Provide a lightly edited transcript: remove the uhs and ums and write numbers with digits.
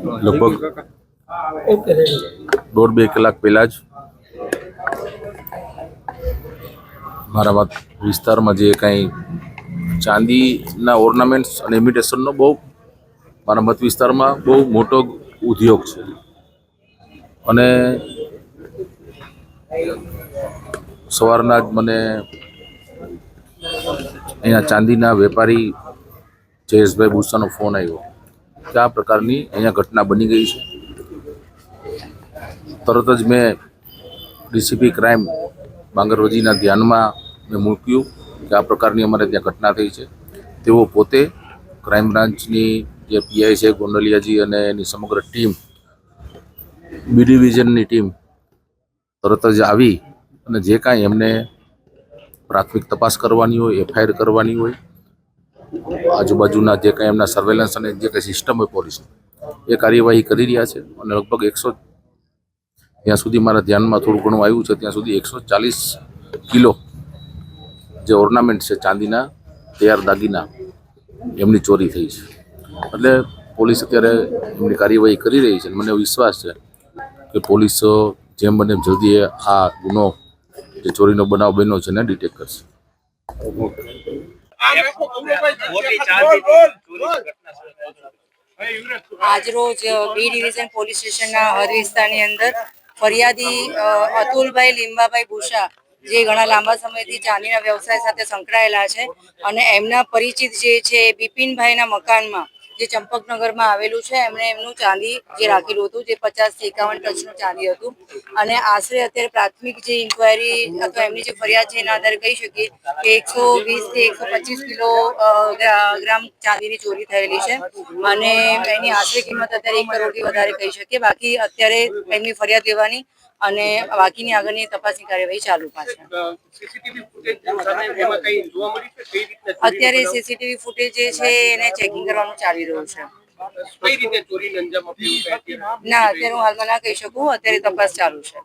લગભગ 1.5-2 કલાક પહેલાં જ મારા વિસ્તારમાં જે કાંઈ ચાંદીના ઓર્નામેન્ટ્સ અને ઇમિટેશનનો બહુ મારા મત વિસ્તારમાં બહુ મોટો ઉદ્યોગ છે અને સવારના જ મને અહીંયા ચાંદીના વેપારી જયેશભાઈ ભૂસાનો ફોન આવ્યો કે આ પ્રકારની અહીંયા ઘટના બની ગઈ છે. તરત જ મેં ડીસીપી ક્રાઇમ બાંગરવજીના ધ્યાનમાં મેં મૂક્યું કે આ પ્રકારની અમારે ત્યાં ઘટના થઈ છે. તેઓ પોતે ક્રાઇમ બ્રાન્ચની જે પીઆઈ છે ગોંડલિયાજી અને એની સમગ્ર ટીમ બી ડિવિઝનની ટીમ તરત જ આવી અને જે કાંઈ એમને પ્રાથમિક તપાસ કરવાની હોય, એફઆઈઆર કરવાની હોય, આજુબાજુના જે કાંઈ એમના સર્વેલન્સ અને જે કાંઈ સિસ્ટમ હોય પોલીસની એ કાર્યવાહી કરી રહ્યા છે. અને લગભગ ત્યાં સુધી મારા ધ્યાનમાં થોડું ઘણું આવ્યું છે, ત્યાં સુધી 140 કિલો જે ઓર્નામેન્ટ છે ચાંદીના તૈયાર દાગીના એમની ચોરી થઈ છે. એટલે પોલીસ અત્યારે એમની કાર્યવાહી કરી રહી છે. મને વિશ્વાસ છે કે પોલીસ જેમ બને જલ્દી આ ગુનો જે ચોરીનો બનાવ બન્યો છે ને ડિટેક્ટ કરશે. આજરોજ બી ડિવિઝન પોલીસ સ્ટેશનના હદ વિસ્તારની અંદર ફરિયાદી અતુલભાઈ લીંબાભાઈ ભૂષા જે ઘણા લાંબા સમયથી ચાંદીના વ્યવસાય સાથે સંકળાયેલા છે અને એમના પરિચિત જે છે બિપિનભાઈના મકાનમાં જે ચંપકનગરમાં આવેલું છે એમણે એમનું ચાંદી જે રાખેલું હતું જે 50 થી 51 ટચનું ચાંદી હતું અને આશરે અત્યારે પ્રાથમિક જે ઇન્કવાયરી અથવા એમની જે ફરિયાદ છે એના આધારે કહી શકીએ કે 120 થી 125 કિલો ગ્રામ ચાંદીની ચોરી થયેલી છે અને એની આશરે કિંમત અત્યારે 1 કરોડથી વધારે કહી શકીએ. બાકી અત્યારે એમની ફરિયાદ લેવાની અને બાકીની આગળની તપાસની કાર્યવાહી ચાલુ પાછળ. અત્યારે સીસીટીવી ફૂટેજ જે છે એને ચેકિંગ કરવાનું ચાલી રહ્યું છે. ના અત્યારે હું હાલમાં ના કહી શકું, અત્યારે તપાસ ચાલુ છે.